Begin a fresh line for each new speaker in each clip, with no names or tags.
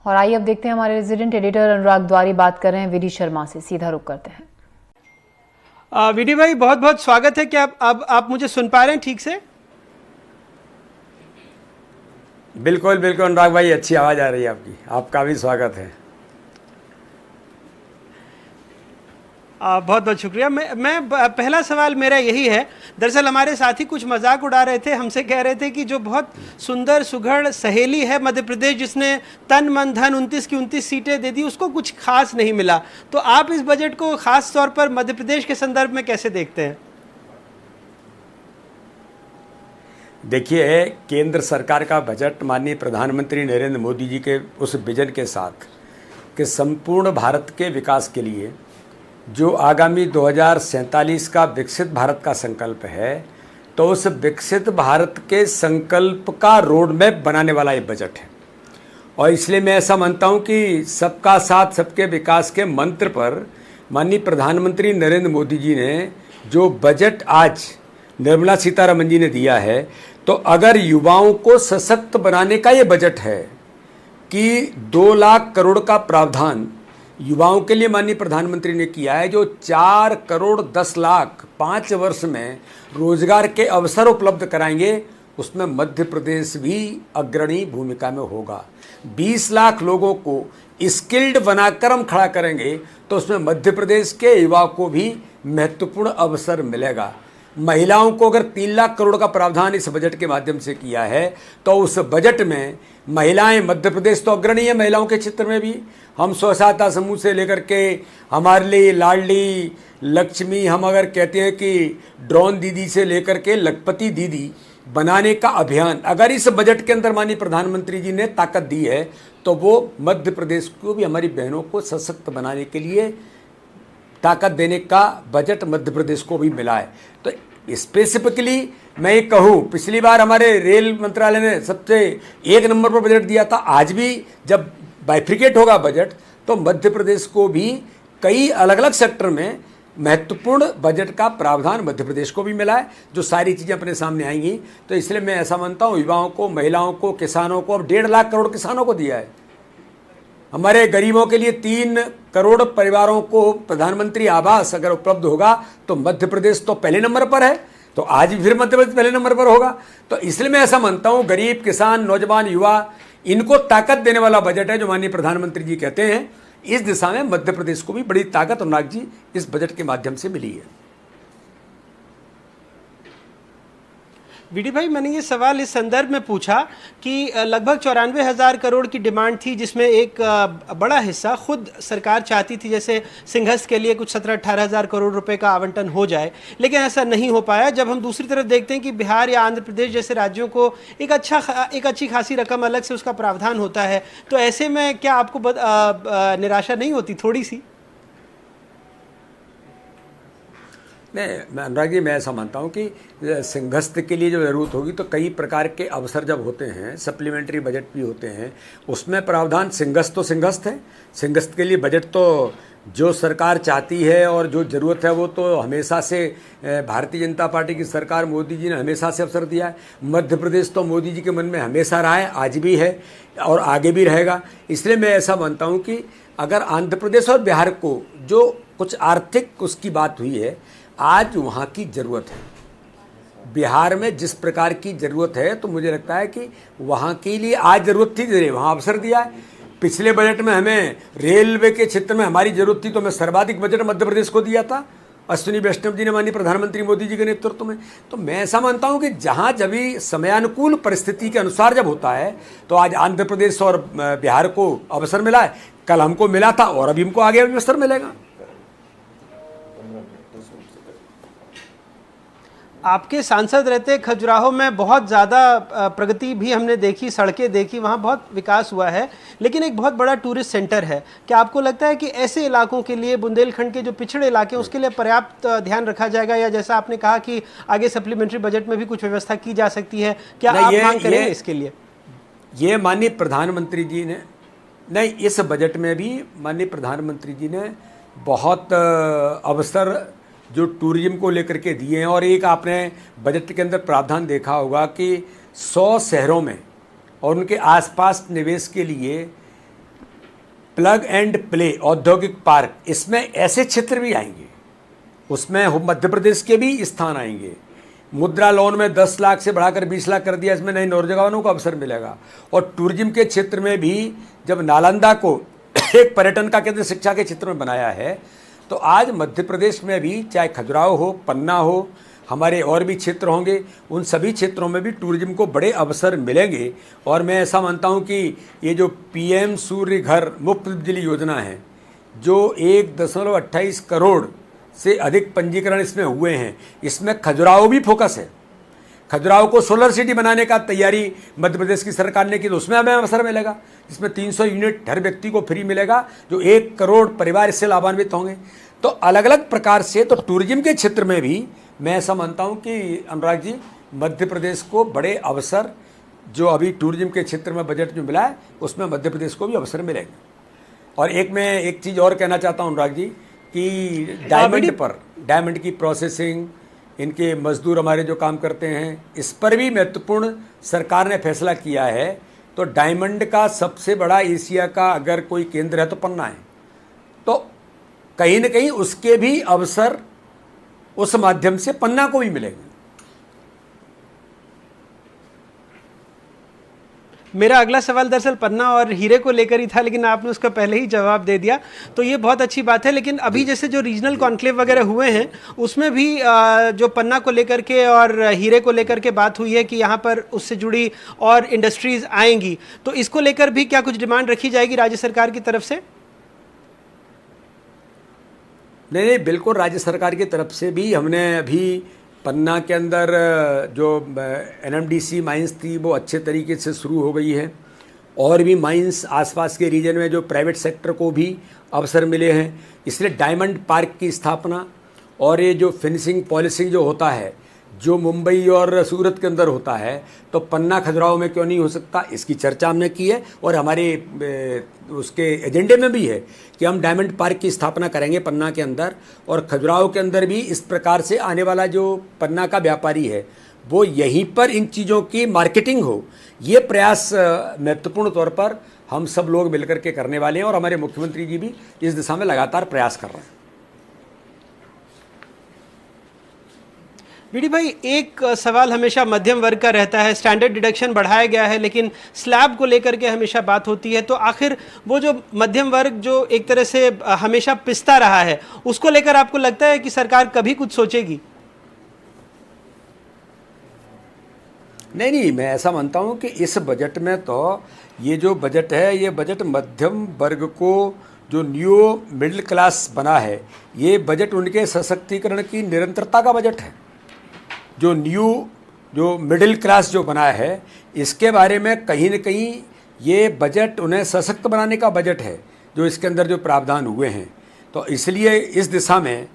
और आइए अब देखते हैं हमारे रेजिडेंट एडिटर अनुराग द्वारी बात कर रहे हैं वीडी शर्मा से। सीधा रुख करते हैं।
वीडी भाई, बहुत बहुत स्वागत है। क्या अब आप मुझे सुन पा रहे हैं ठीक से?
बिल्कुल बिल्कुल अनुराग भाई, अच्छी आवाज़ आ रही है आपकी। आपका भी स्वागत है।
बहुत बहुत शुक्रिया। मैं पहला सवाल मेरा यही है। दरअसल हमारे साथी कुछ मजाक उड़ा रहे थे, हमसे कह रहे थे कि जो बहुत सुंदर सुघड़ सहेली है मध्य प्रदेश, जिसने तन मन धन 29 की 29 सीटें दे दी, उसको कुछ खास नहीं मिला। तो आप इस बजट को खास तौर पर मध्य प्रदेश के संदर्भ में कैसे देखते हैं?
देखिए, केंद्र सरकार का बजट माननीय प्रधानमंत्री नरेंद्र मोदी जी के उस विजन के साथ कि संपूर्ण भारत के विकास के लिए जो आगामी 2047 का विकसित भारत का संकल्प है, तो उस विकसित भारत के संकल्प का रोड मैप बनाने वाला ये बजट है। और इसलिए मैं ऐसा मानता हूँ कि सबका साथ सबके विकास के मंत्र पर माननीय प्रधानमंत्री नरेंद्र मोदी जी ने जो बजट आज निर्मला सीतारमण जी ने दिया है, तो अगर युवाओं को सशक्त बनाने का ये बजट है कि 2 लाख करोड़ का प्रावधान युवाओं के लिए माननीय प्रधानमंत्री ने किया है, जो 4 करोड़ 10 लाख 5 वर्ष में रोजगार के अवसर उपलब्ध कराएंगे, उसमें मध्य प्रदेश भी अग्रणी भूमिका में होगा। 20 लाख लोगों को स्किल्ड बनाकर हम खड़ा करेंगे, तो उसमें मध्य प्रदेश के युवाओं को भी महत्वपूर्ण अवसर मिलेगा। महिलाओं को अगर 3 लाख करोड़ का प्रावधान इस बजट के माध्यम से किया है, तो उस बजट में महिलाएं, मध्य प्रदेश तो अग्रणी है महिलाओं के क्षेत्र में भी। हम स्वसहायता समूह से लेकर के हमारे लिए लाडली लक्ष्मी, हम अगर कहते हैं कि ड्रोन दीदी से लेकर के लखपति दीदी बनाने का अभियान अगर इस बजट के अंदर माननीय प्रधानमंत्री जी ने ताकत दी है, तो वो मध्य प्रदेश को भी, हमारी बहनों को सशक्त बनाने के लिए ताकत देने का बजट मध्य प्रदेश को भी मिला है। तो स्पेसिफिकली मैं ये कहूँ, पिछली बार हमारे रेल मंत्रालय ने सबसे 1 नंबर पर बजट दिया था। आज भी जब बाइफ्रिकेट होगा बजट, तो मध्य प्रदेश को भी कई अलग अलग सेक्टर में महत्वपूर्ण बजट का प्रावधान मध्य प्रदेश को भी मिला है, जो सारी चीज़ें अपने सामने आएंगी। तो इसलिए मैं ऐसा मानता हूँ, युवाओं को, महिलाओं को, किसानों को, अब 1.5 लाख करोड़ किसानों को दिया है। हमारे गरीबों के लिए 3 करोड़ परिवारों को प्रधानमंत्री आवास अगर उपलब्ध होगा, तो मध्य प्रदेश तो पहले नंबर पर है, तो आज भी फिर मध्य प्रदेश पहले नंबर पर होगा। तो इसलिए मैं ऐसा मानता हूँ, गरीब, किसान, नौजवान, युवा, इनको ताकत देने वाला बजट है जो माननीय प्रधानमंत्री जी कहते हैं। इस दिशा में मध्य प्रदेश को भी बड़ी ताकत अनुराग जी इस बजट के माध्यम से मिली है।
वीडी भाई, मैंने ये सवाल इस संदर्भ में पूछा कि लगभग 94,000 करोड़ की डिमांड थी, जिसमें एक बड़ा हिस्सा खुद सरकार चाहती थी, जैसे सिंहस्थ के लिए कुछ 17-18 हज़ार करोड़ रुपए का आवंटन हो जाए, लेकिन ऐसा नहीं हो पाया। जब हम दूसरी तरफ देखते हैं कि बिहार या आंध्र प्रदेश जैसे राज्यों को एक अच्छी खासी रकम अलग से उसका प्रावधान होता है, तो ऐसे में क्या आपको निराशा नहीं होती थोड़ी सी?
नहीं अनुराग जी, मैं ऐसा मानता हूँ कि सिंहस्थ के लिए जो ज़रूरत होगी, तो कई प्रकार के अवसर जब होते हैं, सप्लीमेंट्री बजट भी होते हैं, उसमें प्रावधान सिंहस्थ तो सिंहस्थ है। सिंहस्थ के लिए बजट तो जो सरकार चाहती है और जो ज़रूरत है, वो तो हमेशा से भारतीय जनता पार्टी की सरकार, मोदी जी ने हमेशा से अवसर दिया है। मध्य प्रदेश तो मोदी जी के मन में हमेशा रहा है, आज भी है और आगे भी रहेगा। इसलिए मैं ऐसा मानता हूँ कि अगर आंध्र प्रदेश और बिहार को जो कुछ आर्थिक उसकी बात हुई है, आज वहाँ की ज़रूरत है। बिहार में जिस प्रकार की ज़रूरत है, तो मुझे लगता है कि वहाँ के लिए आज ज़रूरत थी, वहाँ अवसर दिया है। पिछले बजट में हमें रेलवे के क्षेत्र में हमारी ज़रूरत थी, तो मैं सर्वाधिक बजट मध्य प्रदेश को दिया था, अश्विनी वैष्णव जी ने माननीय प्रधानमंत्री मोदी जी के नेतृत्व में। तो मैं ऐसा मानता हूँ कि जहाँ जब भी समयानुकूल परिस्थिति के अनुसार जब होता है, तो आज आंध्र प्रदेश और बिहार को अवसर मिला है, कल हमको मिला था और अभी हमको आगे अवसर मिलेगा।
आपके सांसद रहते खजुराहो में बहुत ज़्यादा प्रगति भी हमने देखी, सड़कें देखी, वहाँ बहुत विकास हुआ है, लेकिन एक बहुत बड़ा टूरिस्ट सेंटर है। क्या आपको लगता है कि ऐसे इलाकों के लिए, बुंदेलखंड के जो पिछड़े इलाके हैं, उसके लिए पर्याप्त ध्यान रखा जाएगा, या जैसा आपने कहा कि आगे सप्लीमेंट्री बजट में भी कुछ व्यवस्था की जा सकती है, क्या आप मांग करेंगे इसके लिए?
ये माननीय प्रधानमंत्री जी ने, नहीं, इस बजट में भी माननीय प्रधानमंत्री जी ने बहुत अवसर जो टूरिज्म को लेकर के दिए हैं। और एक आपने बजट के अंदर प्रावधान देखा होगा कि 100 शहरों में और उनके आसपास निवेश के लिए प्लग एंड प्ले औद्योगिक पार्क, इसमें ऐसे क्षेत्र भी आएंगे, उसमें मध्य प्रदेश के भी स्थान आएंगे। मुद्रा लोन में 10 लाख से बढ़ाकर 20 लाख कर दिया, इसमें नए नौजवानों को अवसर मिलेगा। और टूरिज्म के क्षेत्र में भी जब नालंदा को एक पर्यटन का केंद्र शिक्षा के क्षेत्र में बनाया है, तो आज मध्य प्रदेश में भी चाहे खजुराहो हो, पन्ना हो, हमारे और भी क्षेत्र होंगे, उन सभी क्षेत्रों में भी टूरिज्म को बड़े अवसर मिलेंगे। और मैं ऐसा मानता हूं कि ये जो पीएम सूर्य घर मुफ्त बिजली योजना है, जो 1.28 करोड़ से अधिक पंजीकरण इसमें हुए हैं, इसमें खजुराहो भी फोकस है। खजुराहो को सोलर सिटी बनाने का तैयारी मध्य प्रदेश की सरकार ने की, तो उसमें हमें अवसर मिलेगा, जिसमें 300 यूनिट हर व्यक्ति को फ्री मिलेगा, जो 1 करोड़ परिवार इससे लाभान्वित होंगे। तो अलग अलग प्रकार से तो टूरिज्म के क्षेत्र में भी मैं ऐसा मानता हूं कि अनुराग जी, मध्य प्रदेश को बड़े अवसर, जो अभी टूरिज्म के क्षेत्र में बजट जो मिला है, उसमें मध्य प्रदेश को भी अवसर मिलेंगे। और मैं एक चीज़ और कहना चाहता हूं अनुराग जी, कि डायमंड की प्रोसेसिंग, इनके मजदूर हमारे जो काम करते हैं, इस पर भी महत्वपूर्ण सरकार ने फैसला किया है। तो डायमंड का सबसे बड़ा एशिया का अगर कोई केंद्र है तो पन्ना है, तो कहीं न कहीं उसके भी अवसर उस माध्यम से पन्ना को भी मिलेंगे।
मेरा अगला सवाल दरअसल पन्ना और हीरे को लेकर ही था, लेकिन आपने उसका पहले ही जवाब दे दिया, तो ये बहुत अच्छी बात है। लेकिन अभी जैसे जो रीजनल कॉन्क्लेव वगैरह हुए हैं, उसमें भी जो पन्ना को लेकर के और हीरे को लेकर के बात हुई है कि यहाँ पर उससे जुड़ी और इंडस्ट्रीज आएंगी, तो इसको लेकर भी क्या कुछ डिमांड रखी जाएगी राज्य सरकार की तरफ से?
नहीं, बिल्कुल, राज्य सरकार की तरफ से भी हमने अभी पन्ना के अंदर जो एनएमडीसी माइंस थी वो अच्छे तरीके से शुरू हो गई है, और भी माइंस आसपास के रीजन में जो प्राइवेट सेक्टर को भी अवसर मिले हैं। इसलिए डायमंड पार्क की स्थापना और ये जो फिनिशिंग पॉलिशिंग जो होता है, जो मुंबई और सूरत के अंदर होता है, तो पन्ना खजुराहो में क्यों नहीं हो सकता, इसकी चर्चा हमने की है। और हमारे उसके एजेंडे में भी है कि हम डायमंड पार्क की स्थापना करेंगे पन्ना के अंदर, और खजुराहो के अंदर भी इस प्रकार से आने वाला जो पन्ना का व्यापारी है वो यहीं पर इन चीज़ों की मार्केटिंग हो, ये प्रयास महत्वपूर्ण तौर पर हम सब लोग मिलकर के करने वाले हैं। और हमारे मुख्यमंत्री जी भी इस दिशा में लगातार प्रयास कर रहे हैं।
बीडी भाई, एक सवाल हमेशा मध्यम वर्ग का रहता है, स्टैंडर्ड डिडक्शन बढ़ाया गया है लेकिन स्लैब को लेकर के हमेशा बात होती है, तो आखिर वो जो मध्यम वर्ग जो एक तरह से हमेशा पिसता रहा है, उसको लेकर आपको लगता है कि सरकार कभी कुछ सोचेगी?
नहीं, मैं ऐसा मानता हूं कि इस बजट में तो ये जो बजट है, ये बजट मध्यम वर्ग को, जो न्यू मिडिल क्लास बना है, ये बजट उनके सशक्तिकरण की निरंतरता का बजट है। जो मिडिल क्लास जो बना है, इसके बारे में कहीं न कहीं ये बजट उन्हें सशक्त बनाने का बजट है, जो इसके अंदर जो प्रावधान हुए हैं। तो इसलिए इस दिशा में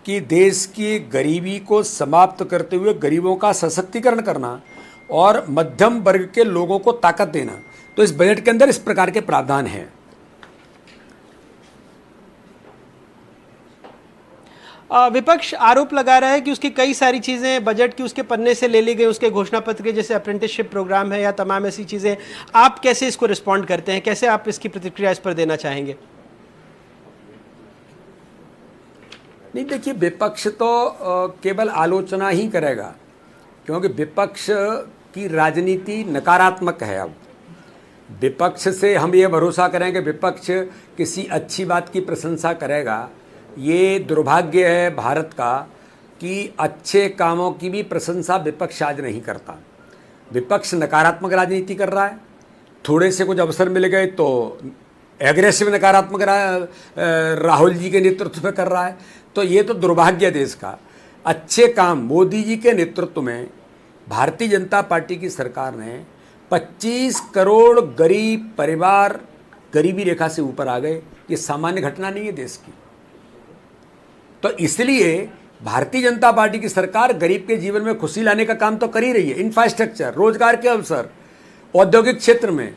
कि देश की गरीबी को समाप्त करते हुए गरीबों का सशक्तिकरण करना और मध्यम वर्ग के लोगों को ताकत देना, तो इस बजट के अंदर इस प्रकार के प्रावधान हैं।
विपक्ष आरोप लगा रहा है कि उसकी कई सारी चीज़ें बजट की उसके पन्ने से ले ली गई, उसके घोषणा पत्र के, जैसे अप्रेंटिसशिप प्रोग्राम है या तमाम ऐसी चीज़ें। आप कैसे इसको रिस्पॉन्ड करते हैं, कैसे आप इसकी प्रतिक्रिया इस पर देना चाहेंगे?
नहीं, देखिए, विपक्ष तो केवल आलोचना ही करेगा, क्योंकि विपक्ष की राजनीति नकारात्मक है। अब विपक्ष से हम ये भरोसा करें कि विपक्ष किसी अच्छी बात की प्रशंसा करेगा, ये दुर्भाग्य है भारत का कि अच्छे कामों की भी प्रशंसा विपक्ष आज नहीं करता। विपक्ष नकारात्मक राजनीति कर रहा है, थोड़े से कुछ अवसर मिल गए तो एग्रेसिव नकारात्मक राहुल जी के नेतृत्व में कर रहा है। तो ये तो दुर्भाग्य है देश का। अच्छे काम मोदी जी के नेतृत्व में भारतीय जनता पार्टी की सरकार ने 25 करोड़ गरीब परिवार गरीबी रेखा से ऊपर आ गए। ये सामान्य घटना नहीं है देश की। तो इसलिए भारतीय जनता पार्टी की सरकार गरीब के जीवन में खुशी लाने का काम तो कर ही रही है। इंफ्रास्ट्रक्चर, रोजगार के अवसर, औद्योगिक क्षेत्र में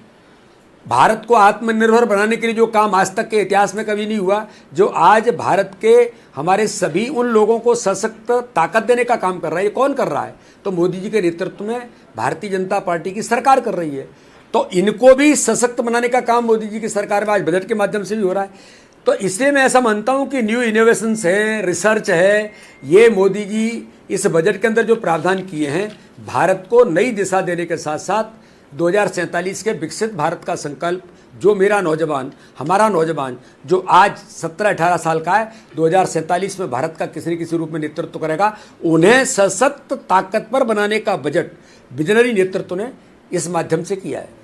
भारत को आत्मनिर्भर बनाने के लिए जो काम आज तक के इतिहास में कभी नहीं हुआ, जो आज भारत के हमारे सभी उन लोगों को सशक्त ताकत देने का काम कर रहा है, ये कौन कर रहा है? तो मोदी जी के नेतृत्व में भारतीय जनता पार्टी की सरकार कर रही है। तो तो इनको भी सशक्त बनाने का काम मोदी जी की सरकार में आज बजट के माध्यम से भी हो रहा है। तो इसलिए मैं ऐसा मानता हूं कि न्यू इनोवेशंस है, रिसर्च है, ये मोदी जी इस बजट के अंदर जो प्रावधान किए हैं भारत को नई दिशा देने के साथ साथ 2047 के विकसित भारत का संकल्प, जो मेरा नौजवान, हमारा नौजवान जो आज 17-18 साल का है, 2047 में भारत का किसी न किसी रूप में नेतृत्व करेगा, उन्हें सशक्त ताकतवर बनाने का बजट विजनरी नेतृत्व ने इस माध्यम से किया है।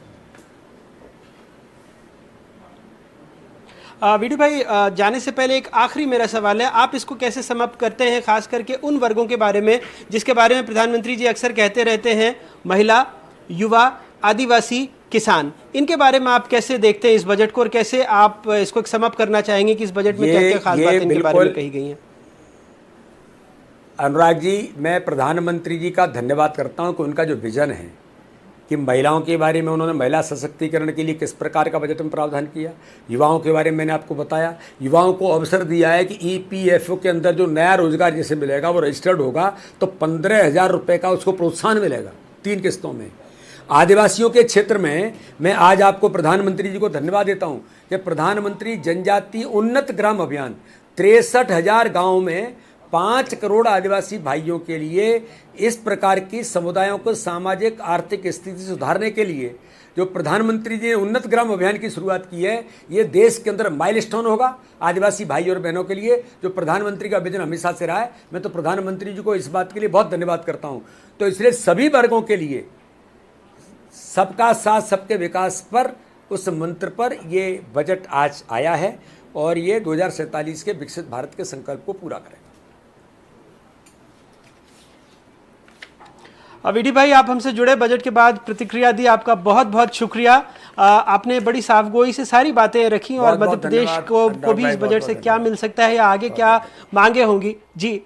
वीडू भाई, जाने से पहले एक आखिरी मेरा सवाल है, आप इसको कैसे समाप्त करते हैं, खास करके उन वर्गों के बारे में जिसके बारे में प्रधानमंत्री जी अक्सर कहते रहते हैं, महिला, युवा, आदिवासी, किसान, इनके बारे में आप कैसे देखते हैं इस बजट को और कैसे आप इसको समाप्त करना चाहेंगे कि इस बजट में क्या क्या खास बातें इनके बारे में कही गई हैं?
अनुराग जी, मैं प्रधानमंत्री जी का धन्यवाद करता हूं कि उनका जो विजन है कि महिलाओं के बारे में उन्होंने महिला सशक्तिकरण के लिए किस प्रकार का बजट में प्रावधान किया, युवाओं के बारे में मैंने आपको बताया, युवाओं को अवसर दिया है कि EPFO के अंदर जो नया रोजगार जैसे मिलेगा वो रजिस्टर्ड होगा तो 15,000 रुपये का उसको प्रोत्साहन मिलेगा 3 किस्तों में। आदिवासियों के क्षेत्र में मैं आज आपको प्रधानमंत्री जी को धन्यवाद देता हूं कि प्रधानमंत्री जनजाति उन्नत ग्राम अभियान 63,000 गाँव में 5 करोड़ आदिवासी भाइयों के लिए इस प्रकार की समुदायों को सामाजिक आर्थिक स्थिति सुधारने के लिए जो प्रधानमंत्री जी ने उन्नत ग्राम अभियान की शुरुआत की है, ये देश के अंदर माइलस्टोन होगा आदिवासी भाई और बहनों के लिए, जो प्रधानमंत्री का विजन हमेशा से रहा है। मैं तो प्रधानमंत्री जी को इस बात के लिए बहुत धन्यवाद करता हूँ। तो इसलिए सभी वर्गों के लिए सबका साथ सबके विकास पर, उस मंत्र पर ये बजट आज आया है और ये 2047 के विकसित भारत के संकल्प को पूरा करेगा।
वीडी भाई, आप हमसे जुड़े, बजट के बाद प्रतिक्रिया दी, आपका बहुत बहुत शुक्रिया। आपने बड़ी साफगोई से सारी बातें रखी और मध्य प्रदेश को भी इस बजट से क्या मिल सकता है या आगे क्या मांगे होंगी। जी